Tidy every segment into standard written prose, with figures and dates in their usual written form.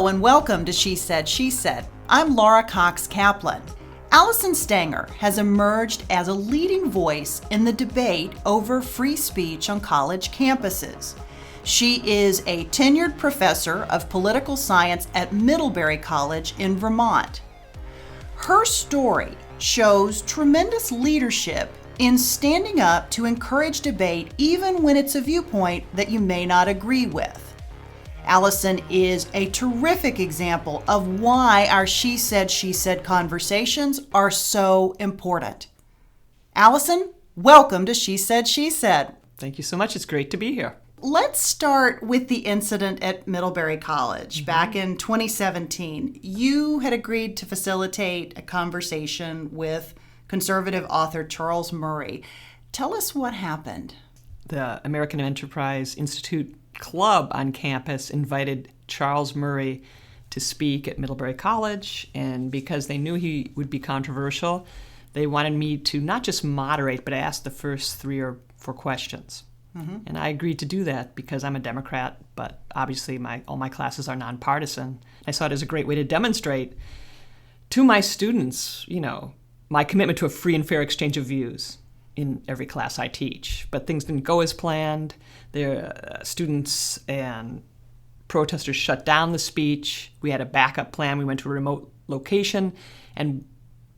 Hello and welcome to She Said, She Said. I'm Laura Cox Kaplan. Allison Stanger has emerged as a leading voice in the debate over free speech on college campuses. She is a tenured professor of political science at Middlebury College in Vermont. Her story shows tremendous leadership in standing up to encourage debate even when it's a viewpoint that you may not agree with. Allison is a terrific example of why our She Said conversations are so important. Allison, welcome to She Said, She Said. Thank you so much. It's great to be here. Let's start with the incident at Middlebury College. Back in 2017, you had agreed to facilitate a conversation with conservative author Charles Murray. Tell us what happened. The American Enterprise Institute Club on campus invited Charles Murray to speak at Middlebury College, and because they knew he would be controversial, they wanted me to not just moderate, but ask the first 3 or 4 questions. And I agreed to do that because I'm a Democrat, but obviously all my classes are nonpartisan. I saw it as a great way to demonstrate to my students, my commitment to a free and fair exchange of views in every class I teach. But things didn't go as planned. The students and protesters shut down the speech. We had a backup plan. We went to a remote location and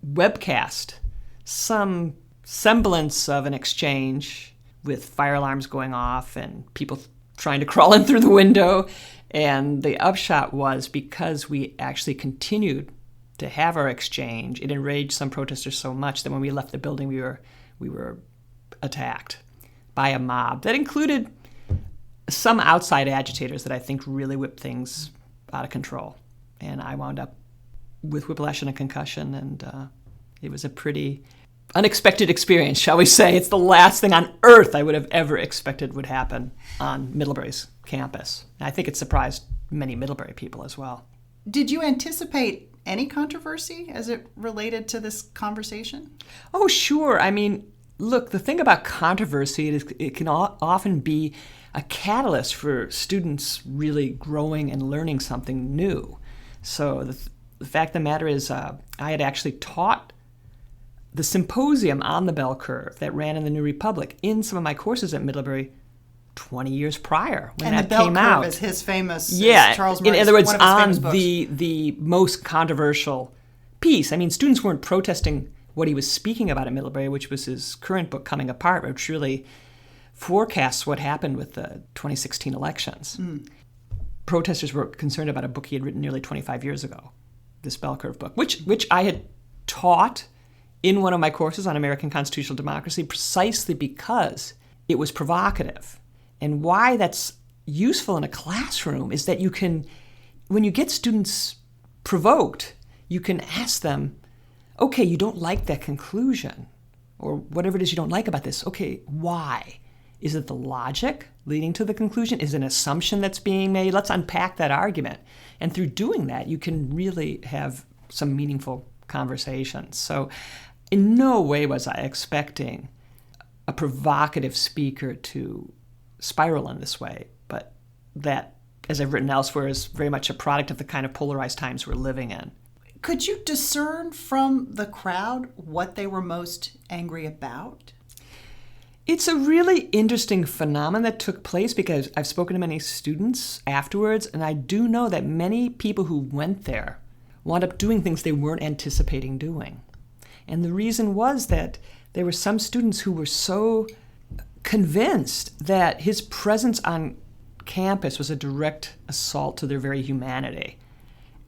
webcast some semblance of an exchange with fire alarms going off and people trying to crawl in through the window. And the upshot was, because we actually continued to have our exchange, it enraged some protesters so much that when we left the building, we were attacked by a mob that included some outside agitators that I think really whipped things out of control. And I wound up with whiplash and a concussion, and it was a pretty unexpected experience, shall we say. It's the last thing on earth I would have ever expected would happen on Middlebury's campus. And I think it surprised many Middlebury people as well. Did you anticipate any controversy as it related to this conversation? Oh, sure. I mean, look, the thing about controversy is it can often be a catalyst for students really growing and learning something new. So the fact of the matter is I had actually taught the symposium on the bell curve that ran in the New Republic in some of my courses at Middlebury 20 years prior when that came out. And the bell curve is his famous, Charles Murray's, in other words, on the most controversial piece. I mean, students weren't protesting what he was speaking about at Middlebury, which was his current book, Coming Apart, which really forecasts what happened with the 2016 elections. Protesters were concerned about a book he had written nearly 25 years ago, this bell curve book, which I had taught in one of my courses on American constitutional democracy precisely because it was provocative. And why that's useful in a classroom is that you can, when you get students provoked, you can ask them, okay, you don't like that conclusion, or whatever it is you don't like about this. Okay, why? Is it the logic leading to the conclusion? Is it an assumption that's being made? Let's unpack that argument. And through doing that, you can really have some meaningful conversations. So in no way was I expecting a provocative speaker to spiral in this way, but that, as I've written elsewhere, is very much a product of the kind of polarized times we're living in. Could you discern from the crowd what they were most angry about? It's a really interesting phenomenon that took place because I've spoken to many students afterwards, and I do know that many people who went there wound up doing things they weren't anticipating doing. And the reason was that there were some students who were so convinced that his presence on campus was a direct assault to their very humanity.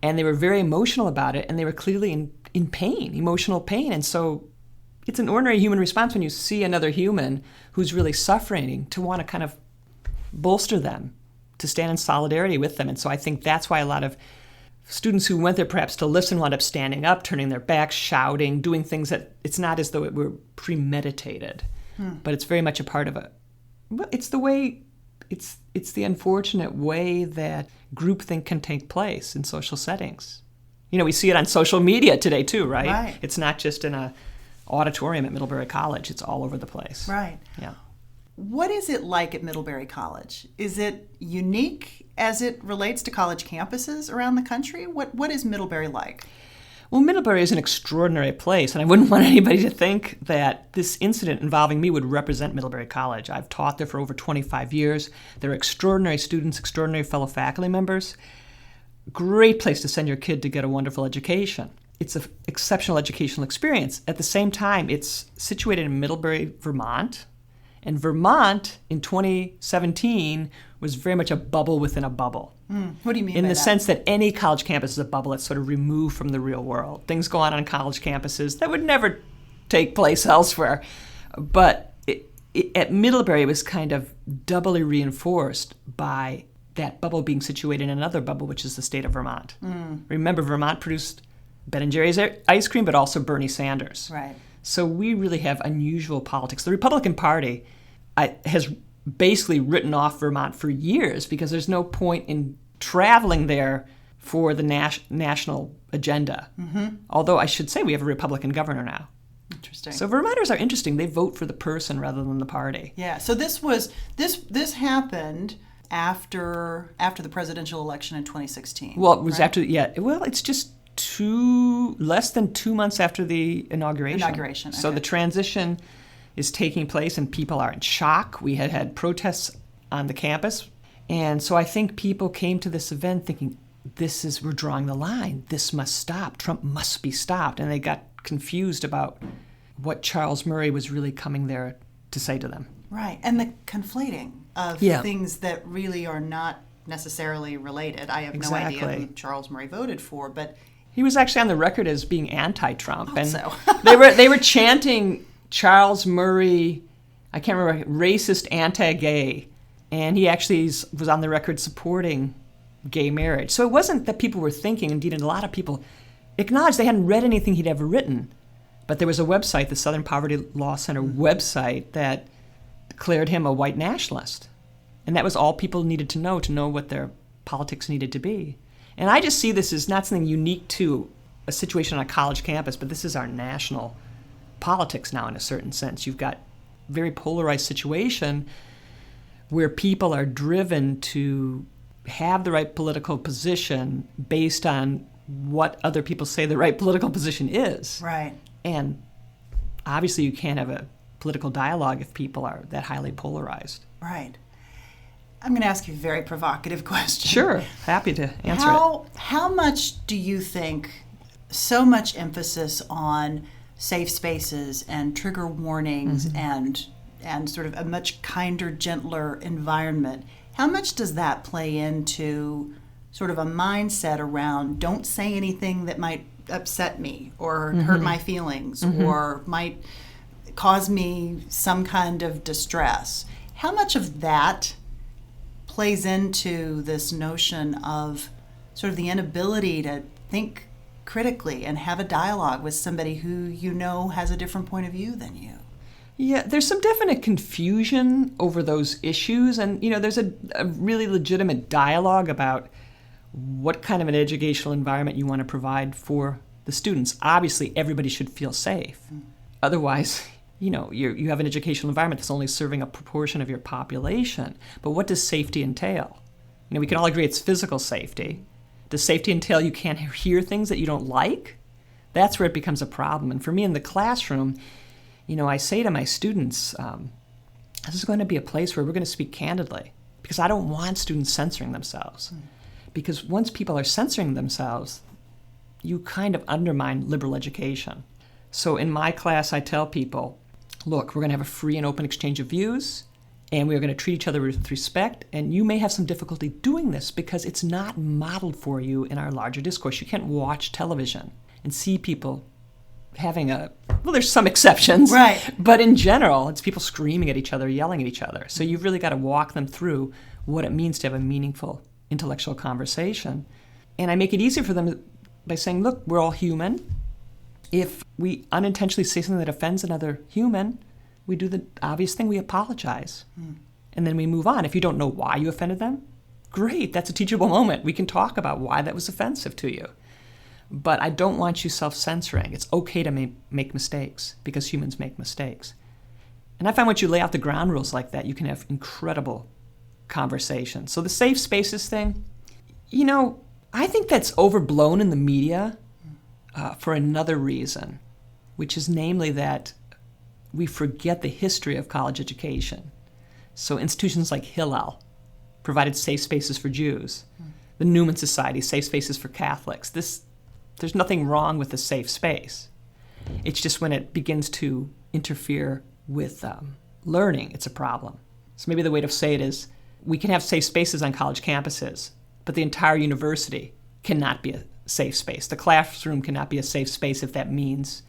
And they were very emotional about it, and they were clearly in pain, emotional pain. And so it's an ordinary human response when you see another human who's really suffering to want to kind of bolster them, to stand in solidarity with them. And so I think that's why a lot of students who went there perhaps to listen wound up standing up, turning their backs, shouting, doing things that it's not as though it were premeditated, but it's very much a part of it. Well, it's the way, it's the unfortunate way that groupthink can take place in social settings. We see it on social media today too, right? Right. It's not just in a auditorium at Middlebury College. It's all over the place. Right. Yeah. What is it like at Middlebury College? Is it unique as it relates to college campuses around the country? What is Middlebury like? Well, Middlebury is an extraordinary place, and I wouldn't want anybody to think that this incident involving me would represent Middlebury College. I've taught there for over 25 years. They're extraordinary students, extraordinary fellow faculty members. Great place to send your kid to get a wonderful education. It's an exceptional educational experience. At the same time, it's situated in Middlebury, Vermont. And Vermont, in 2017, was very much a bubble within a bubble. What do you mean in by the that? sense that any college campus is a bubble that's sort of removed from the real world. Things go on college campuses that would never take place elsewhere. But at Middlebury, it was kind of doubly reinforced by that bubble being situated in another bubble, which is the state of Vermont. Remember, Vermont produced Ben & Jerry's ice cream, but also Bernie Sanders. Right. So we really have unusual politics. The Republican Party has basically written off Vermont for years because there's no point in traveling there for the national agenda. Although I should say we have a Republican governor now. Interesting. So Vermonters are interesting. They vote for the person rather than the party. Yeah. So this happened after the presidential election in 2016. Well, it was right? after. Yeah. Well, it's just less than 2 months after the inauguration. So okay. the transition is taking place, and people are in shock. We had protests on the campus, and so I think people came to this event thinking, we're drawing the line. This must stop. Trump must be stopped, and they got confused about what Charles Murray was really coming there to say to them. Right, and the conflating of things that really are not necessarily related. I have no idea who Charles Murray voted for, but he was actually on the record as being anti-Trump, and so. they were chanting Charles Murray, I can't remember, racist, anti-gay, and he actually was on the record supporting gay marriage. So it wasn't that people were thinking, indeed a lot of people acknowledged they hadn't read anything he'd ever written, but there was a website, the Southern Poverty Law Center website, that declared him a white nationalist. And that was all people needed to know what their politics needed to be. And I just see this as not something unique to a situation on a college campus, but this is our national politics now in a certain sense. You've got a very polarized situation where people are driven to have the right political position based on what other people say the right political position is. Right. And obviously you can't have a political dialogue if people are that highly polarized. Right. I'm going to ask you a very provocative question. Sure, happy to answer it. How much do you think so much emphasis on safe spaces and trigger warnings and sort of a much kinder, gentler environment, how much does that play into sort of a mindset around don't say anything that might upset me or hurt my feelings or might cause me some kind of distress? How much of that plays into this notion of sort of the inability to think critically and have a dialogue with somebody who you know has a different point of view than you? Yeah, there's some definite confusion over those issues, and there's a really legitimate dialogue about what kind of an educational environment you want to provide for the students. Obviously, everybody should feel safe. Otherwise, you have an educational environment that's only serving a proportion of your population. But what does safety entail? We can all agree it's physical safety. Does safety entail you can't hear things that you don't like? That's where it becomes a problem. And for me in the classroom, I say to my students, this is going to be a place where we're going to speak candidly, because I don't want students censoring themselves. Because once people are censoring themselves, you kind of undermine liberal education. So in my class, I tell people, look, we're going to have a free and open exchange of views, and we're going to treat each other with respect, and you may have some difficulty doing this because it's not modeled for you in our larger discourse. You can't watch television and see people having there's some exceptions, right? But in general, it's people screaming at each other, yelling at each other. So you've really got to walk them through what it means to have a meaningful intellectual conversation. And I make it easier for them by saying, look, we're all human. If we unintentionally say something that offends another human, we do the obvious thing, we apologize. And then we move on. If you don't know why you offended them, great, that's a teachable moment. We can talk about why that was offensive to you. But I don't want you self-censoring. It's okay to make mistakes because humans make mistakes. And I find once you lay out the ground rules like that, you can have incredible conversations. So the safe spaces thing, I think that's overblown in the media for another reason, which is namely that we forget the history of college education. So institutions like Hillel provided safe spaces for Jews. The Newman Society, safe spaces for Catholics. There's nothing wrong with a safe space. It's just when it begins to interfere with learning, it's a problem. So maybe the way to say it is, we can have safe spaces on college campuses, but the entire university cannot be a safe space. The classroom cannot be a safe space if that means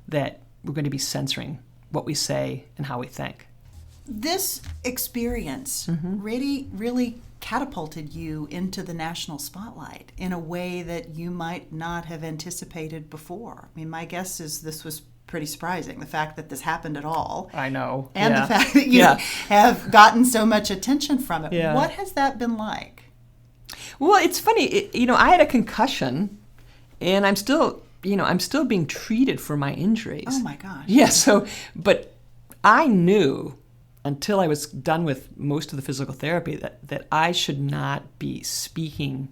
that we're going to be censoring what we say and how we think. This experience really catapulted you into the national spotlight in a way that you might not have anticipated before. I mean, my guess is this was pretty surprising, the fact that this happened at all. I know. And the fact that you have gotten so much attention from it. Yeah. What has that been like? Well, it's funny. I had a concussion, and I'm still being treated for my injuries. Oh, my gosh. Yeah, but I knew until I was done with most of the physical therapy that I should not be speaking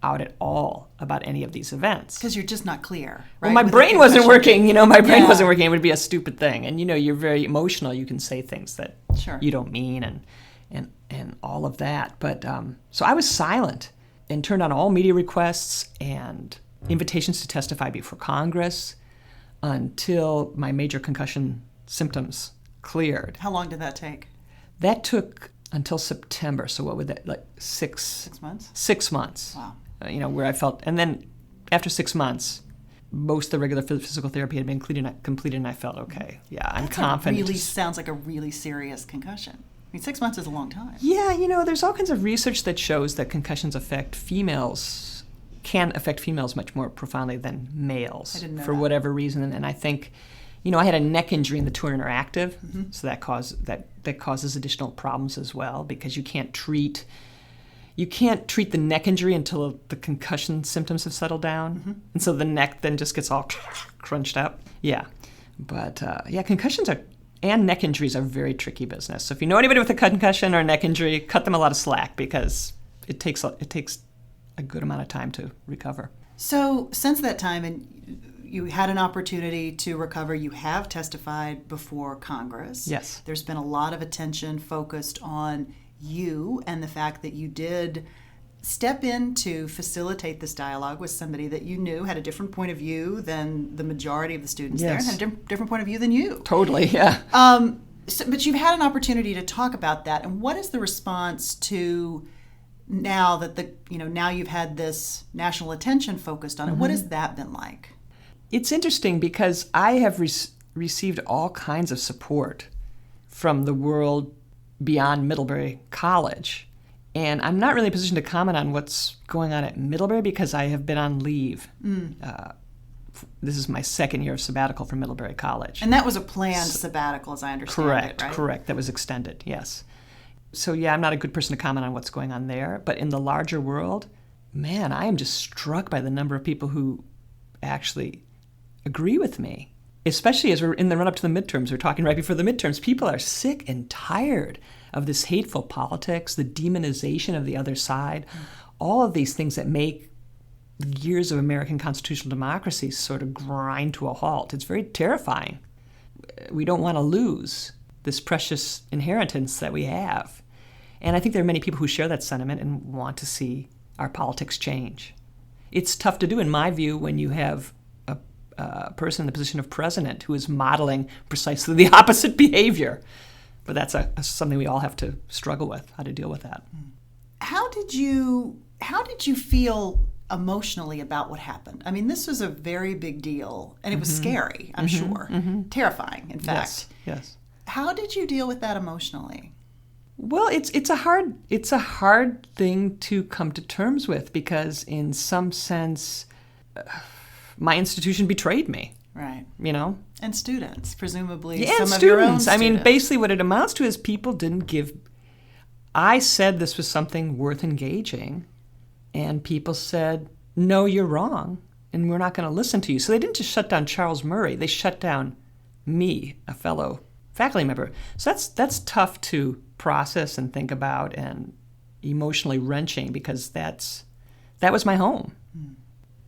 out at all about any of these events. Because you're just not clear, right? Well, my brain wasn't working. My brain wasn't working. It would be a stupid thing. And, you're very emotional. You can say things that you don't mean and all of that. But so I was silent and turned on all media requests and invitations to testify before Congress until my major concussion symptoms cleared. How long did that take? That took until September. So what would that, like 6 months? 6 months. Wow. Where I felt, and then after 6 months, most of the regular physical therapy had been completed, and I felt okay. Yeah, I'm confident. That really sounds like a really serious concussion. I mean, 6 months is a long time. Yeah, there's all kinds of research that shows that concussions can affect females much more profoundly than males. I didn't know for that. Whatever reason. And I think, I had a neck injury in the tour interactive, so that causes additional problems as well, because you can't treat the neck injury until the concussion symptoms have settled down, and so the neck then just gets all crunched up. Yeah, but concussions and neck injuries are very tricky business. So if you know anybody with a concussion or a neck injury, cut them a lot of slack, because it takes a good amount of time to recover. So since that time, and you had an opportunity to recover, you have testified before Congress. Yes. There's been a lot of attention focused on you and the fact that you did step in to facilitate this dialogue with somebody that you knew had a different point of view than the majority of the students there, and had a different point of view than you. Totally, yeah. But you've had an opportunity to talk about that, and what is the response to now that now you've had this national attention focused on it? What has that been like? It's interesting because I have received all kinds of support from the world beyond Middlebury College. And I'm not really in a position to comment on what's going on at Middlebury because I have been on leave. This is my second year of sabbatical from Middlebury College. And that was a planned sabbatical, as I understand it, right? Correct. That was extended, yes. So I'm not a good person to comment on what's going on there. But in the larger world, man, I am just struck by the number of people who actually agree with me, especially as we're in the run-up to the midterms. We're talking right before the midterms. People are sick and tired of this hateful politics, the demonization of the other side, all of these things that make years of American constitutional democracy sort of grind to a halt. It's very terrifying. We don't want to lose this precious inheritance that we have. And I think there are many people who share that sentiment and want to see our politics change. It's tough to do, in my view, when you have a person in the position of president who is modeling precisely the opposite behavior. But that's something we all have to struggle with, how to deal with that. How did you feel emotionally about what happened? I mean, this was a very big deal, and it was scary, I'm sure. Terrifying, in fact. Yes. How did you deal with that emotionally? Well, it's a hard thing to come to terms with because, in some sense, my institution betrayed me. Right. And students, presumably. Yeah, some and of your own students. students. I mean, basically what it amounts to is people didn't give... I said this was something worth engaging, and people said, no, you're wrong, and we're not going to listen to you. So they didn't just shut down Charles Murray. They shut down me, a fellow faculty member. So that's tough to process and think about and emotionally wrenching because that was my home.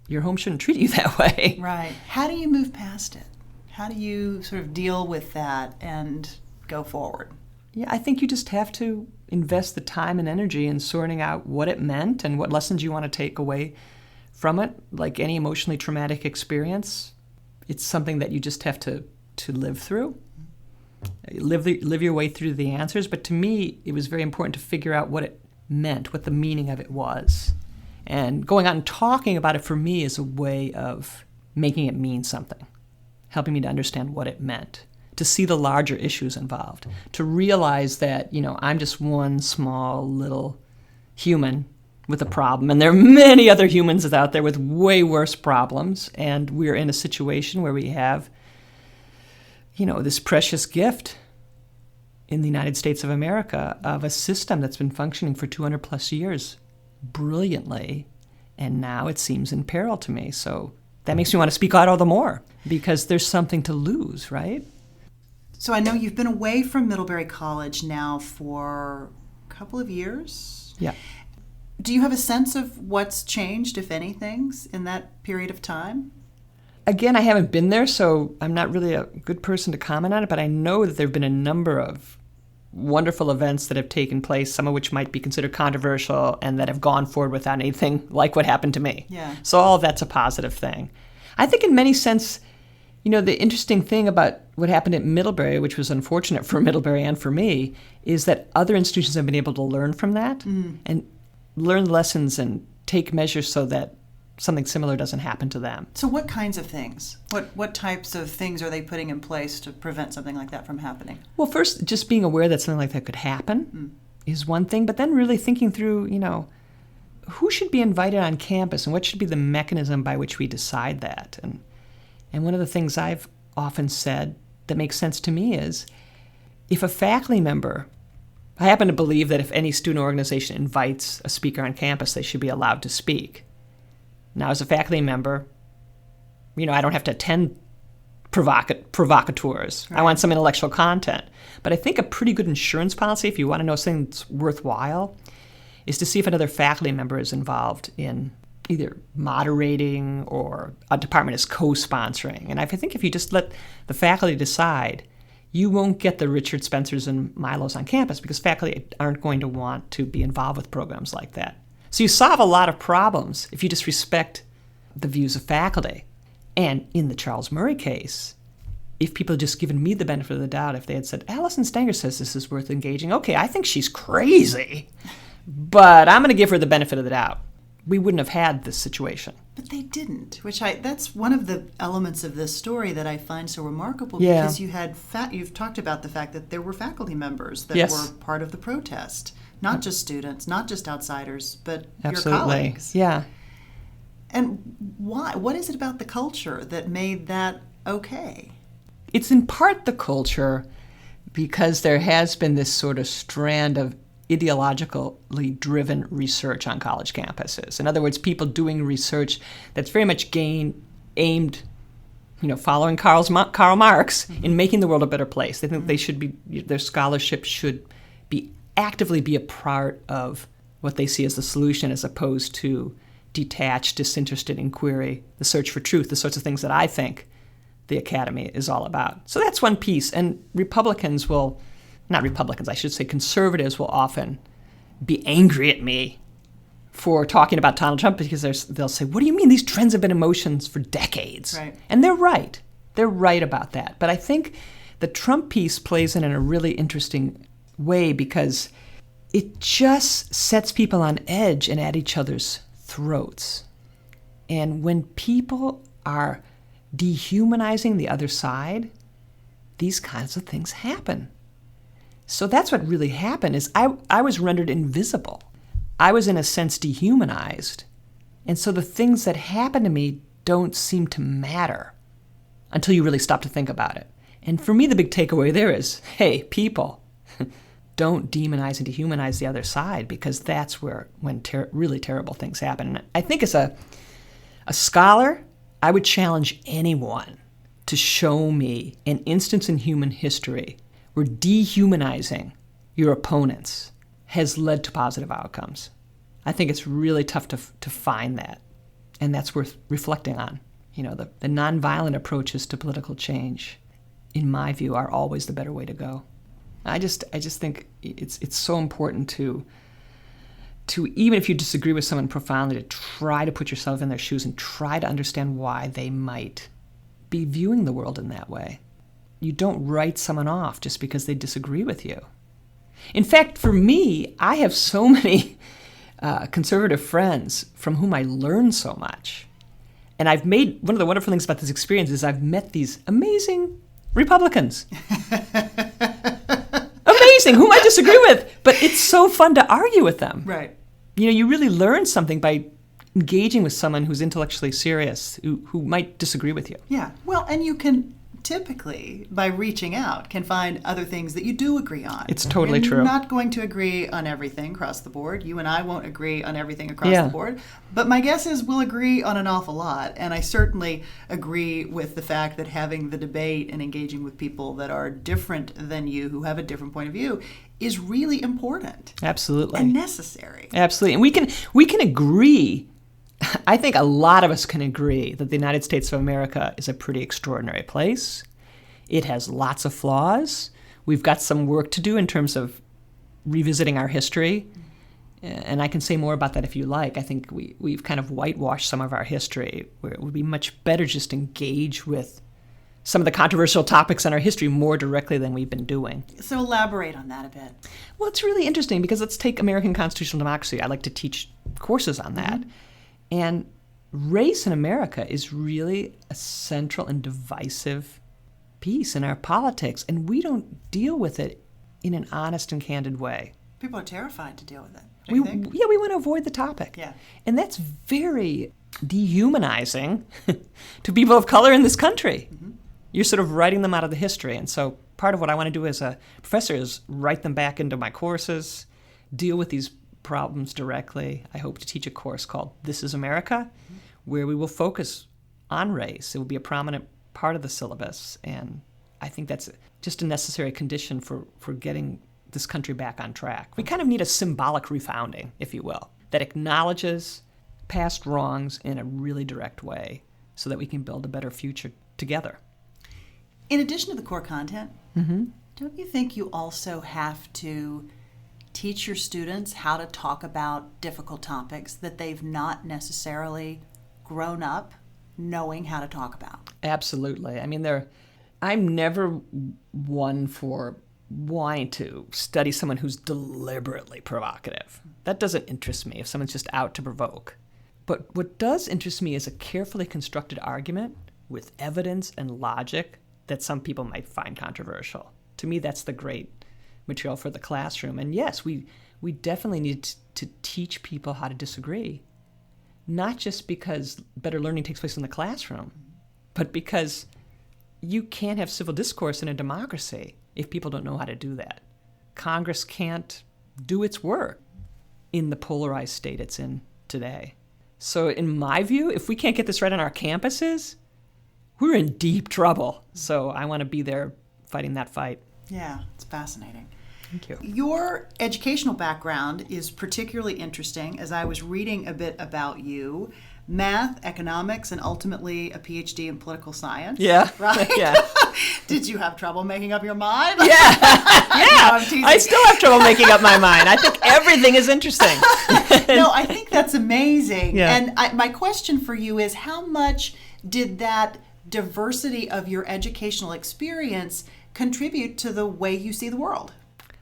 Your home shouldn't treat you that way. Right. How do you move past it? How do you sort of deal with that and go forward? Yeah, I think you just have to invest the time and energy in sorting out what it meant and what lessons you want to take away from it. Like any emotionally traumatic experience, it's something that you just have to live through. Live your way through the answers. But to me, it was very important to figure out what it meant, what the meaning of it was. And going out and talking about it for me is a way of making it mean something, helping me to understand what it meant, to see the larger issues involved, to realize that, I'm just one small little human with a problem, and there are many other humans out there with way worse problems, and we're in a situation where we have, this precious gift in the United States of America of a system that's been functioning for 200 plus years brilliantly, and now it seems in peril to me. So that makes me want to speak out all the more because there's something to lose, right? So I know you've been away from Middlebury College now for a couple of years. Yeah. Do you have a sense of what's changed, if anything, in that period of time? Again, I haven't been there, so I'm not really a good person to comment on it, but I know that there have been a number of wonderful events that have taken place, some of which might be considered controversial and that have gone forward without anything like what happened to me. Yeah. So all of that's a positive thing. I think in many sense, the interesting thing about what happened at Middlebury, which was unfortunate for Middlebury and for me, is that other institutions have been able to learn from that and learn lessons and take measures so that something similar doesn't happen to them. So what kinds of things? What types of things are they putting in place to prevent something like that from happening? Well, first, just being aware that something like that could happen is one thing, but then really thinking through, who should be invited on campus and what should be the mechanism by which we decide that. And one of the things I've often said that makes sense to me is if a faculty member, I happen to believe that if any student organization invites a speaker on campus, they should be allowed to speak. Now, as a faculty member, I don't have to attend provocateurs. Right. I want some intellectual content. But I think a pretty good insurance policy, if you want to know something that's worthwhile, is to see if another faculty member is involved in either moderating or a department is co-sponsoring. And I think if you just let the faculty decide, you won't get the Richard Spencers and Milos on campus because faculty aren't going to want to be involved with programs like that. So you solve a lot of problems if you just respect the views of faculty. And in the Charles Murray case, if people had just given me the benefit of the doubt, if they had said, Allison Stanger says this is worth engaging, okay, I think she's crazy, but I'm going to give her the benefit of the doubt, we wouldn't have had this situation. But they didn't, that's one of the elements of this story that I find so remarkable because you've talked about the fact that there were faculty members that were part of the protest. Not just students, not just outsiders, but your colleagues. Yeah. And why? What is it about the culture that made that okay? It's in part the culture because there has been this sort of strand of ideologically driven research on college campuses. In other words, people doing research that's very much aimed, following Karl Marx in making the world a better place. They think they should be, their scholarship should actively be a part of what they see as the solution as opposed to detached, disinterested inquiry, the search for truth, the sorts of things that I think the academy is all about. So that's one piece. And conservatives will often be angry at me for talking about Donald Trump because they'll say, what do you mean these trends have been in motion for decades? Right. And they're right. They're right about that. But I think the Trump piece plays in a really interesting way because it just sets people on edge and at each other's throats. And when people are dehumanizing the other side, these kinds of things happen. So that's what really happened is I was rendered invisible. I was in a sense dehumanized. And so the things that happen to me don't seem to matter until you really stop to think about it. And for me, the big takeaway there is, hey, people, don't demonize and dehumanize the other side because that's when really terrible things happen. And I think as a scholar, I would challenge anyone to show me an instance in human history or dehumanizing your opponents has led to positive outcomes. I think it's really tough to find that, and that's worth reflecting on. The nonviolent approaches to political change, in my view, are always the better way to go. I just think it's so important to even if you disagree with someone profoundly, to try to put yourself in their shoes and try to understand why they might be viewing the world in that way. You don't write someone off just because they disagree with you. In fact, for me, I have so many conservative friends from whom I learn so much. And I've made, one of the wonderful things about this experience is I've met these amazing Republicans. Amazing, whom I disagree with, but it's so fun to argue with them. Right. You really learn something by engaging with someone who's intellectually serious, who might disagree with you. Yeah, well, and you can typically, by reaching out, can find other things that you do agree on. It's totally true. You're not going to agree on everything across the board. You and I won't agree on everything across the board. But my guess is we'll agree on an awful lot. And I certainly agree with the fact that having the debate and engaging with people that are different than you, who have a different point of view, is really important. Absolutely. And necessary. Absolutely. And we can agree. I think a lot of us can agree that the United States of America is a pretty extraordinary place. It has lots of flaws. We've got some work to do in terms of revisiting our history. And I can say more about that if you like. I think we've kind of whitewashed some of our history, where it would be much better just to engage with some of the controversial topics in our history more directly than we've been doing. So elaborate on that a bit. Well, it's really interesting because let's take American constitutional democracy. I like to teach courses on that. Mm-hmm. And race in America is really a central and divisive piece in our politics, and we don't deal with it in an honest and candid way. People are terrified to deal with it. We want to avoid the topic. Yeah. And that's very dehumanizing to people of color in this country. Mm-hmm. You're sort of writing them out of the history. And so part of what I want to do as a professor is write them back into my courses, deal with these problems directly. I hope to teach a course called This is America, where we will focus on race. It will be a prominent part of the syllabus, and I think that's just a necessary condition for getting this country back on track. We kind of need a symbolic refounding, if you will, that acknowledges past wrongs in a really direct way so that we can build a better future together. In addition to the core content, mm-hmm. don't you think you also have to teach your students how to talk about difficult topics that they've not necessarily grown up knowing how to talk about? Absolutely. I mean, I'm never one for wanting to study someone who's deliberately provocative. That doesn't interest me if someone's just out to provoke. But what does interest me is a carefully constructed argument with evidence and logic that some people might find controversial. To me, that's the great material for the classroom. And yes, we definitely need to teach people how to disagree, not just because better learning takes place in the classroom, but because you can't have civil discourse in a democracy if people don't know how to do that. Congress can't do its work in the polarized state it's in today. So in my view, if we can't get this right on our campuses, we're in deep trouble. So I want to be there fighting that fight. Yeah, it's fascinating. Thank you. Your educational background is particularly interesting. As I was reading a bit about you, math, economics, and ultimately a PhD in political science. Yeah. Right? Yeah. Did you have trouble making up your mind? Yeah. Yeah. No, I still have trouble making up my mind. I think everything is interesting. No, I think that's amazing. Yeah. And my question for you is, how much did that diversity of your educational experience contribute to the way you see the world?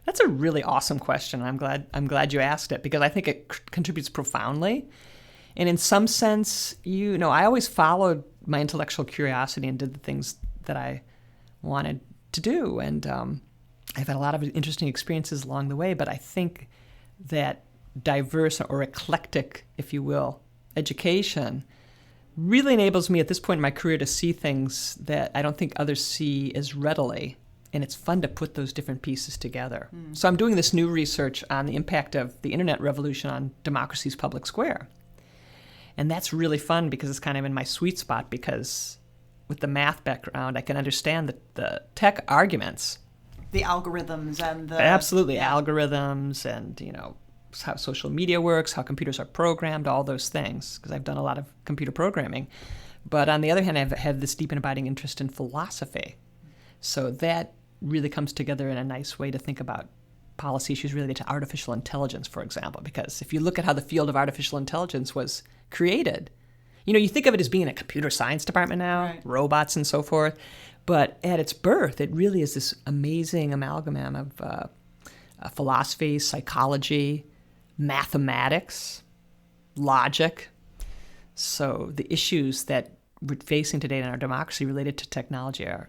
That's a really awesome question. I'm glad you asked it, because I think it contributes profoundly. And in some sense, I always followed my intellectual curiosity and did the things that I wanted to do. And I've had a lot of interesting experiences along the way, but I think that diverse or eclectic, if you will, education really enables me at this point in my career to see things that I don't think others see as readily. And it's fun to put those different pieces together. So I'm doing this new research on the impact of the internet revolution on democracy's public square. And that's really fun because it's kind of in my sweet spot, because with the math background, I can understand the tech arguments The algorithms and the... Absolutely, algorithms and, how social media works, how computers are programmed, all those things, because I've done a lot of computer programming. But on the other hand, I've had this deep and abiding interest in philosophy. So that really comes together in a nice way to think about policy issues related to artificial intelligence, for example, because if you look at how the field of artificial intelligence was created, you think of it as being a computer science department now, right, robots and so forth, but at its birth, it really is this amazing amalgam of philosophy, psychology, mathematics, logic. So the issues that we're facing today in our democracy related to technology are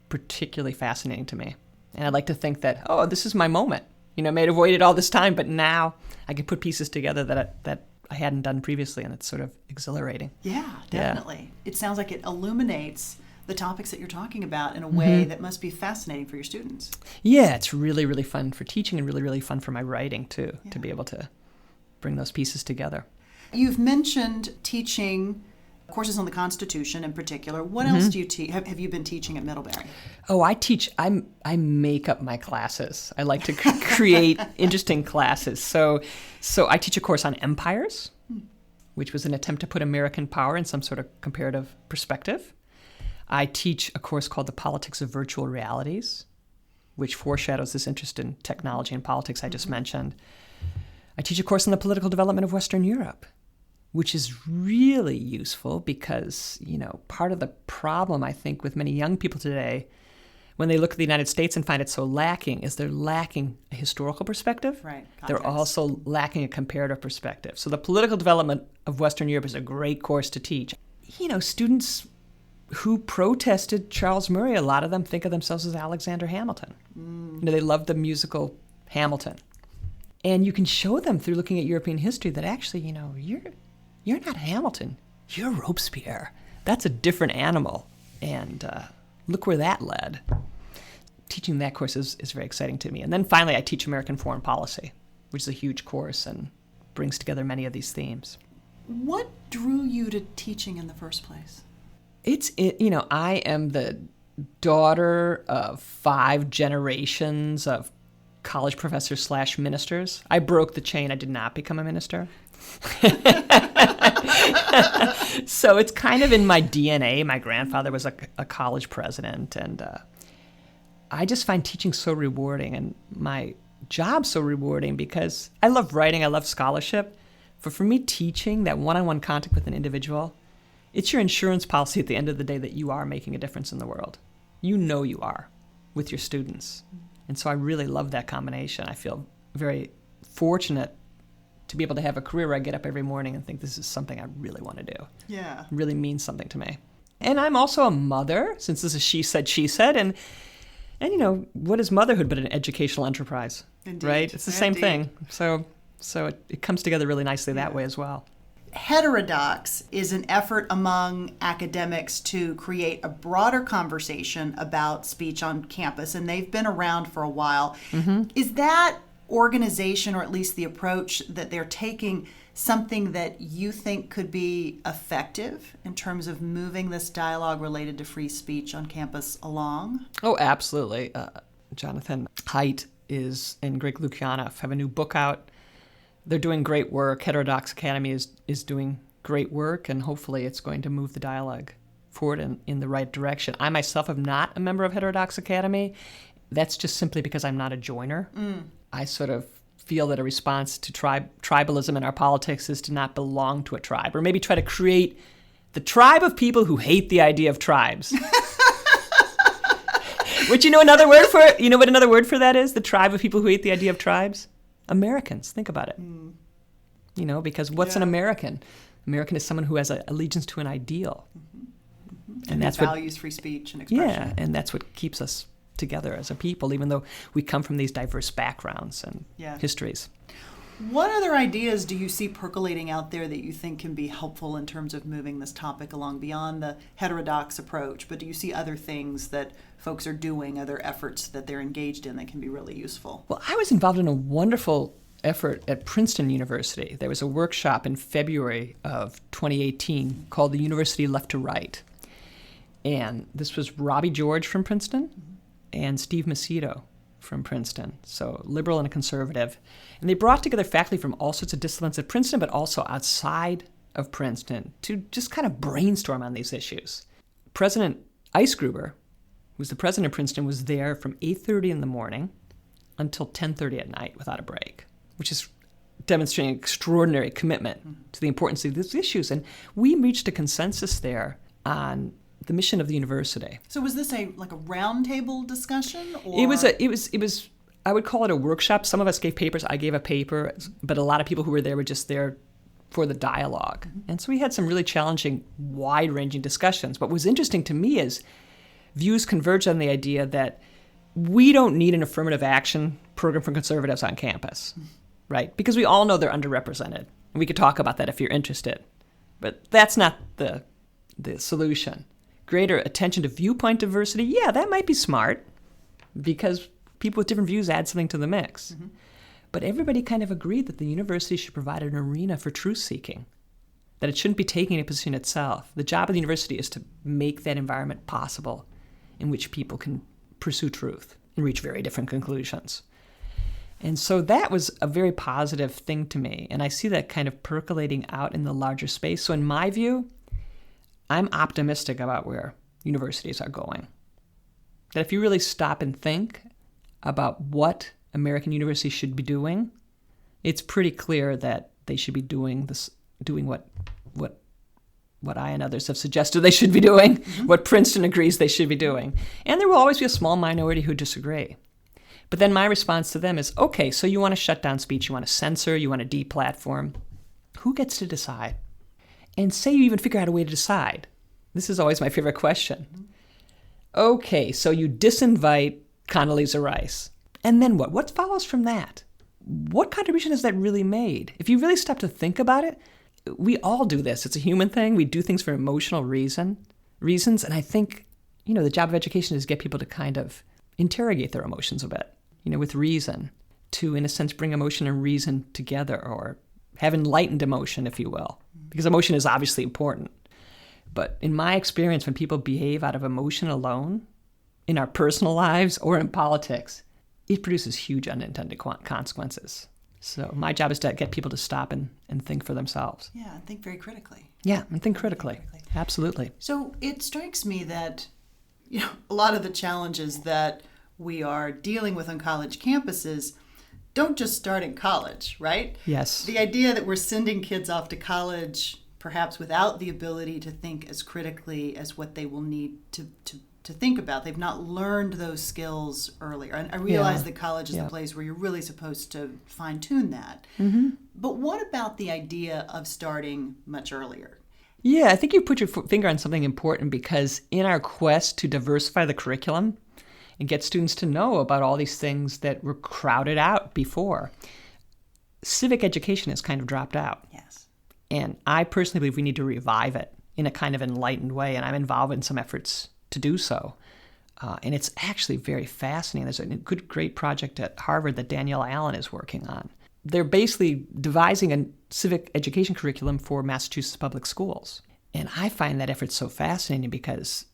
particularly fascinating to me. And I'd like to think that, this is my moment. I may have waited all this time, but now I can put pieces together that I hadn't done previously, and it's sort of exhilarating. Yeah, definitely. Yeah. It sounds like it illuminates the topics that you're talking about in a way that must be fascinating for your students. Yeah, it's really, really fun for teaching and really, really fun for my writing, too, to be able to bring those pieces together. You've mentioned teaching courses on the Constitution in particular. What else do you teach? Have you been teaching at Middlebury? Oh, I make up my classes. I like to create interesting classes. So I teach a course on empires, which was an attempt to put American power in some sort of comparative perspective. I teach a course called The Politics of Virtual Realities, which foreshadows this interest in technology and politics I just mentioned. I teach a course on the political development of Western Europe, which is really useful because, part of the problem, I think, with many young people today, when they look at the United States and find it so lacking, is they're lacking a historical perspective. Right. They're also lacking a comparative perspective. So the political development of Western Europe is a great course to teach. Students who protested Charles Murray, a lot of them think of themselves as Alexander Hamilton. They love the musical Hamilton. And you can show them through looking at European history that actually, you're not Hamilton. You're Robespierre. That's a different animal. And look where that led. Teaching that course is very exciting to me. And then finally, I teach American foreign policy, which is a huge course and brings together many of these themes. What drew you to teaching in the first place? I am the daughter of 5 generations of college professors / ministers. I broke the chain. I did not become a minister. So it's kind of in my DNA. My grandfather was a college president, and I just find teaching so rewarding and my job so rewarding because I love writing, I love scholarship. But for me, teaching, that one-on-one contact with an individual, it's your insurance policy at the end of the day that you are making a difference in the world. You are with your students. And so I really love that combination. I feel very fortunate to be able to have a career where I get up every morning and think this is something I really want to do. Yeah. It really means something to me. And I'm also a mother, since this is she said. And what is motherhood but an educational enterprise? Indeed. Right? It's the same thing. So it comes together really nicely that way as well. Heterodox is an effort among academics to create a broader conversation about speech on campus, and they've been around for a while. Is that organization, or at least the approach that they're taking, something that you think could be effective in terms of moving this dialogue related to free speech on campus along? Oh, absolutely. Jonathan Haidt and Greg Lukianoff have a new book out. They're doing great work. Heterodox Academy is doing great work, and hopefully it's going to move the dialogue forward in the right direction. I myself am not a member of Heterodox Academy. That's just simply because I'm not a joiner. I sort of feel that a response to tribalism in our politics is to not belong to a tribe, or maybe try to create the tribe of people who hate the idea of tribes. Which another word for it? You know what another word for that is? The tribe of people who hate the idea of tribes? Americans. Think about it. Because what's an American? American is someone who has an allegiance to an ideal. And that's what values free speech and expression. Yeah, and that's what keeps us together as a people, even though we come from these diverse backgrounds and histories. What other ideas do you see percolating out there that you think can be helpful in terms of moving this topic along beyond the heterodox approach? But do you see other things that folks are doing, other efforts that they're engaged in that can be really useful? Well, I was involved in a wonderful effort at Princeton University. There was a workshop in February of 2018 called The University Left to Right. And this was Robbie George from Princeton and Steve Macedo from Princeton, so liberal and conservative. And they brought together faculty from all sorts of disciplines at Princeton, but also outside of Princeton to just kind of brainstorm on these issues. President Eisgruber, who's the president of Princeton, was there from 8:30 in the morning until 10:30 at night without a break, which is demonstrating extraordinary commitment to the importance of these issues. And we reached a consensus there on the mission of the university. So was this like a roundtable discussion? Or? It was. I would call it a workshop. Some of us gave papers. I gave a paper, but a lot of people who were there were just there for the dialogue. And so we had some really challenging, wide-ranging discussions. What was interesting to me is views converged on the idea that we don't need an affirmative action program for conservatives on campus, right? Because we all know they're underrepresented. And we could talk about that if you're interested. But that's not the solution. Greater attention to viewpoint diversity, yeah, that might be smart because people with different views add something to the mix. Mm-hmm. But everybody kind of agreed that the university should provide an arena for truth-seeking, that it shouldn't be taking a position itself. The job of the university is to make that environment possible in which people can pursue truth and reach very different conclusions. And so that was a very positive thing to me, and I see that kind of percolating out in the larger space. So in my view, I'm optimistic about where universities are going. That if you really stop and think about what American universities should be doing, it's pretty clear that they should be doing what I and others have suggested they should be doing, what Princeton agrees they should be doing. And there will always be a small minority who disagree. But then my response to them is, okay, so you want to shut down speech, you want to censor, you want to deplatform. Who gets to decide? And say you even figure out a way to decide. This is always my favorite question. Okay, so you disinvite Condoleezza Rice. And then what? What follows from that? What contribution has that really made? If you really stop to think about it, we all do this. It's a human thing. We do things for emotional reasons. And I think, the job of education is to get people to kind of interrogate their emotions a bit, with reason, to, in a sense, bring emotion and reason together, or have enlightened emotion, if you will. Because emotion is obviously important. But in my experience, when people behave out of emotion alone, in our personal lives or in politics, it produces huge unintended consequences. So my job is to get people to stop and think for themselves. Yeah, and think very critically. Yeah, and think critically. Absolutely. So it strikes me that, a lot of the challenges that we are dealing with on college campuses don't just start in college, right? Yes. The idea that we're sending kids off to college perhaps without the ability to think as critically as what they will need to think about. They've not learned those skills earlier. And I realize that college is the place where you're really supposed to fine-tune that. Mm-hmm. But what about the idea of starting much earlier? Yeah, I think you put your finger on something important, because in our quest to diversify the curriculum and get students to know about all these things that were crowded out before, civic education has kind of dropped out. Yes. And I personally believe we need to revive it in a kind of enlightened way, and I'm involved in some efforts to do so. And it's actually very fascinating. There's a great project at Harvard that Danielle Allen is working on. They're basically devising a civic education curriculum for Massachusetts public schools. And I find that effort so fascinating because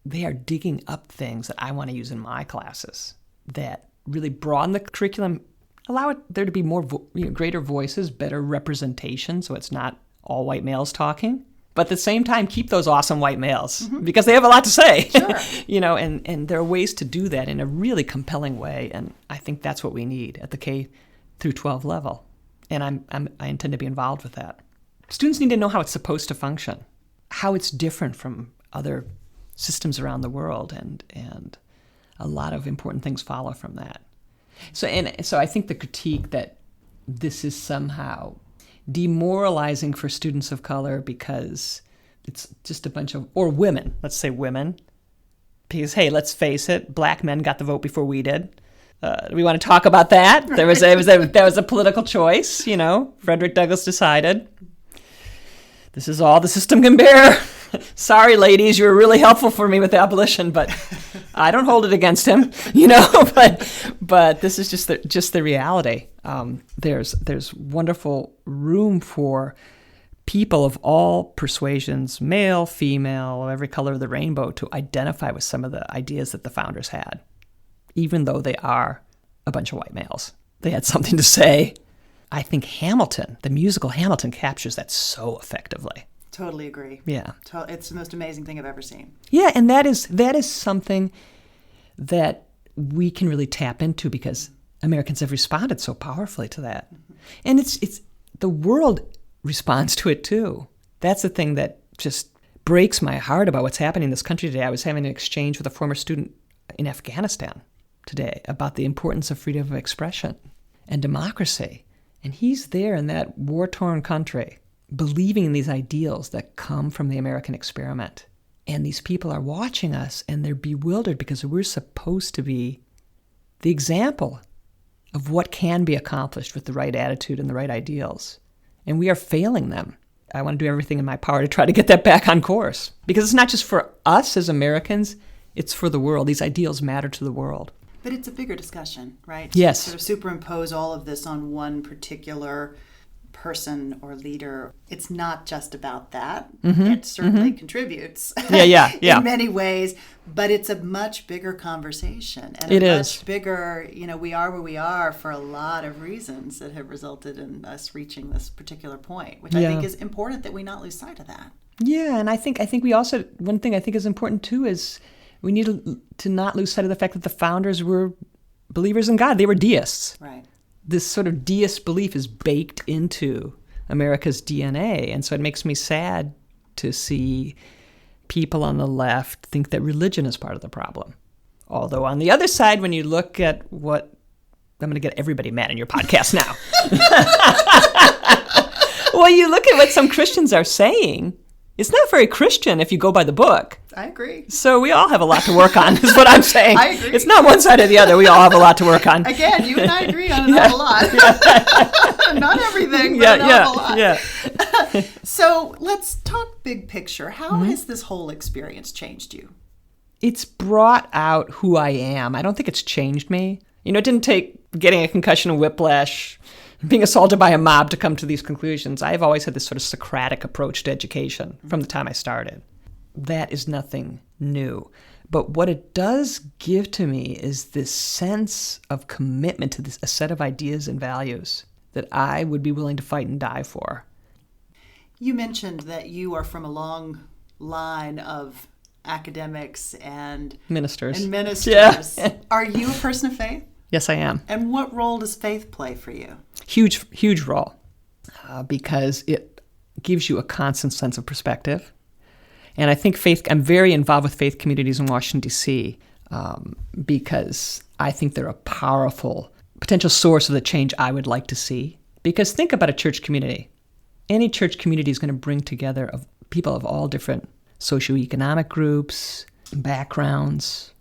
they are digging up things that I want to use in my classes that really broaden the curriculum, allow there to be more greater voices, better representation, so it's not all white males talking. But at the same time, keep those awesome white males, because they have a lot to say. Sure. And there are ways to do that in a really compelling way. And I think that's what we need at the K through 12 level. And I intend to be involved with that. Students need to know how it's supposed to function, how it's different from other systems around the world, and a lot of important things follow from that. So I think the critique that this is somehow demoralizing for students of color because it's just a bunch of, or women, let's say women, because, hey, let's face it, black men got the vote before we did. We want to talk about that. There was a political choice, Frederick Douglass decided, this is all the system can bear. Sorry, ladies, you were really helpful for me with abolition, but I don't hold it against him, But this is just the reality. There's wonderful room for people of all persuasions, male, female, every color of the rainbow, to identify with some of the ideas that the founders had, even though they are a bunch of white males. They had something to say. I think Hamilton, the musical Hamilton, captures that so effectively. Totally agree. Yeah. It's the most amazing thing I've ever seen. Yeah, and that is something that we can really tap into because Americans have responded so powerfully to that. Mm-hmm. And it's the world responds to it too. That's the thing that just breaks my heart about what's happening in this country today. I was having an exchange with a former student in Afghanistan today about the importance of freedom of expression and democracy. And he's there in that war-torn country, believing in these ideals that come from the American experiment. And these people are watching us, and they're bewildered because we're supposed to be the example of what can be accomplished with the right attitude and the right ideals. And we are failing them. I want to do everything in my power to try to get that back on course. Because it's not just for us as Americans, it's for the world. These ideals matter to the world. But it's a bigger discussion, right? Yes. To sort of superimpose all of this on one particular person or leader. It's not just about that. Mm-hmm. It certainly contributes in many ways, but it's a much bigger conversation. And it a is. much bigger, we are where we are for a lot of reasons that have resulted in us reaching this particular point, which I think is important that we not lose sight of that. Yeah, and I think we also, one thing I think is important too is we need to not lose sight of the fact that the founders were believers in God. They were deists. Right. This sort of deist belief is baked into America's DNA. And so it makes me sad to see people on the left think that religion is part of the problem. Although on the other side, when you look at what, I'm going to get everybody mad in your podcast now. Well, you look at what some Christians are saying, it's not very Christian if you go by the book. I agree. So we all have a lot to work on, is what I'm saying. I agree. It's not one side or the other. We all have a lot to work on. Again, you and I agree on an awful lot. Not everything, but an awful lot. Yeah. So let's talk big picture. How has this whole experience changed you? It's brought out who I am. I don't think it's changed me. It didn't take getting a concussion and whiplash, being assaulted by a mob to come to these conclusions. I've always had this sort of Socratic approach to education from the time I started. That is nothing new. But what it does give to me is this sense of commitment to a set of ideas and values that I would be willing to fight and die for. You mentioned that you are from a long line of academics and ministers. Yeah. Are you a person of faith? Yes, I am. And what role does faith play for you? Huge role, because it gives you a constant sense of perspective. And I think I'm very involved with faith communities in Washington, D.C., because I think they're a powerful potential source of the change I would like to see. Because think about a church community. Any church community is going to bring together people of all different socioeconomic groups, backgrounds,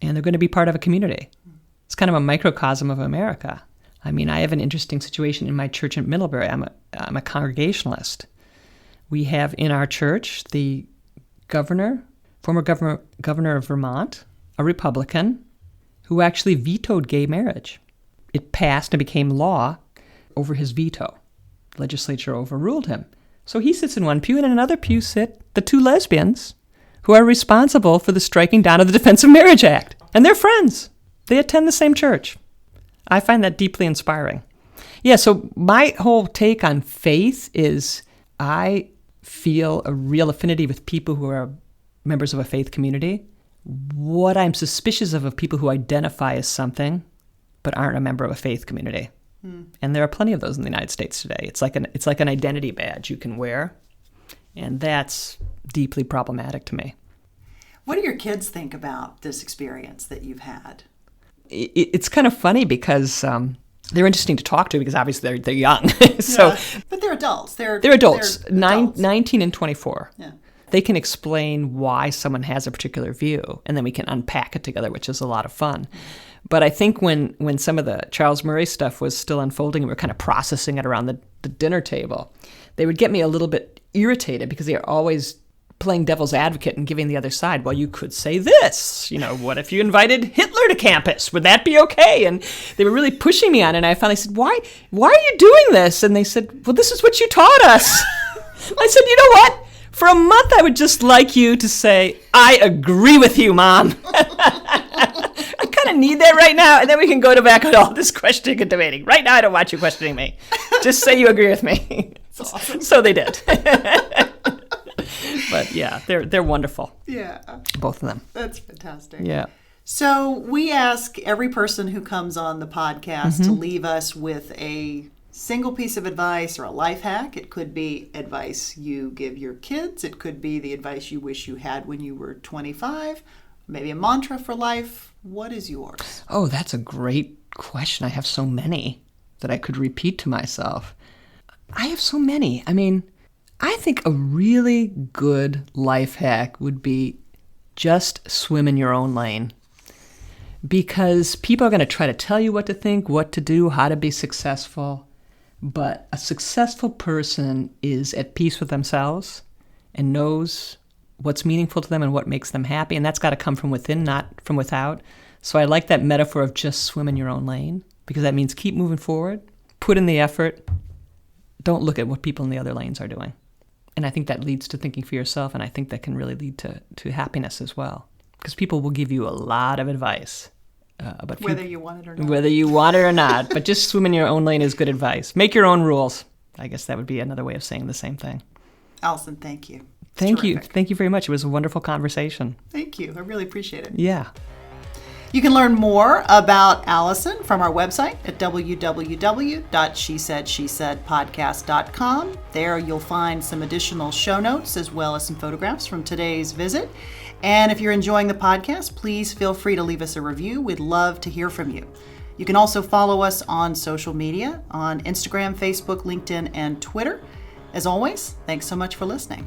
and they're going to be part of a community. It's kind of a microcosm of America. I mean, I have an interesting situation in my church in Middlebury. I'm a Congregationalist. We have in our church the former governor of Vermont, a Republican, who actually vetoed gay marriage. It passed and became law over his veto. The legislature overruled him. So he sits in one pew, and in another pew sit the two lesbians who are responsible for the striking down of the Defense of Marriage Act. And they're friends. They attend the same church. I find that deeply inspiring. Yeah, so my whole take on faith is I feel a real affinity with people who are members of a faith community. What I'm suspicious of people who identify as something but aren't a member of a faith community. And there are plenty of those in the United States today. It's like an identity badge you can wear, and that's deeply problematic to me. What do your kids think about this experience that you've had? It's kind of funny because they're interesting to talk to because obviously they're young. But they're adults. They're adults, they're adults. 19 and 24. Yeah. They can explain why someone has a particular view, and then we can unpack it together, which is a lot of fun. But I think when some of the Charles Murray stuff was still unfolding and we were kind of processing it around the dinner table, they would get me a little bit irritated because they are always playing devil's advocate and giving the other side, well, you could say this. What if you invited Hitler to campus? Would that be okay? And they were really pushing me on it, and I finally said, why are you doing this? And they said, well, this is what you taught us. I said, you know what? For a month, I would just like you to say, I agree with you, Mom. I kind kind of need that right now, and then we can go back on all this questioning and debating. Right now, I don't want you questioning me. Just say you agree with me. That's awesome. So they did. But yeah, they're wonderful. Yeah. Both of them. That's fantastic. Yeah. So we ask every person who comes on the podcast to leave us with a single piece of advice or a life hack. It could be advice you give your kids. It could be the advice you wish you had when you were 25. Maybe a mantra for life. What is yours? Oh, that's a great question. I have so many that I could repeat to myself. I have so many. I mean, I think a really good life hack would be just swim in your own lane. Because people are going to try to tell you what to think, what to do, how to be successful. But a successful person is at peace with themselves and knows what's meaningful to them and what makes them happy. And that's got to come from within, not from without. So I like that metaphor of just swim in your own lane, because that means keep moving forward, put in the effort, don't look at what people in the other lanes are doing. And I think that leads to thinking for yourself, and I think that can really lead to happiness as well. Because people will give you a lot of advice. But whether you want it or not. Whether you want it or not. But just swim in your own lane is good advice. Make your own rules. I guess that would be another way of saying the same thing. Allison, thank you. Thank you. Thank you very much. It was a wonderful conversation. Thank you. I really appreciate it. Yeah. You can learn more about Allison from our website at www.shesaidshesaidpodcast.com. There you'll find some additional show notes as well as some photographs from today's visit. And if you're enjoying the podcast, please feel free to leave us a review. We'd love to hear from you. You can also follow us on social media on Instagram, Facebook, LinkedIn, and Twitter. As always, thanks so much for listening.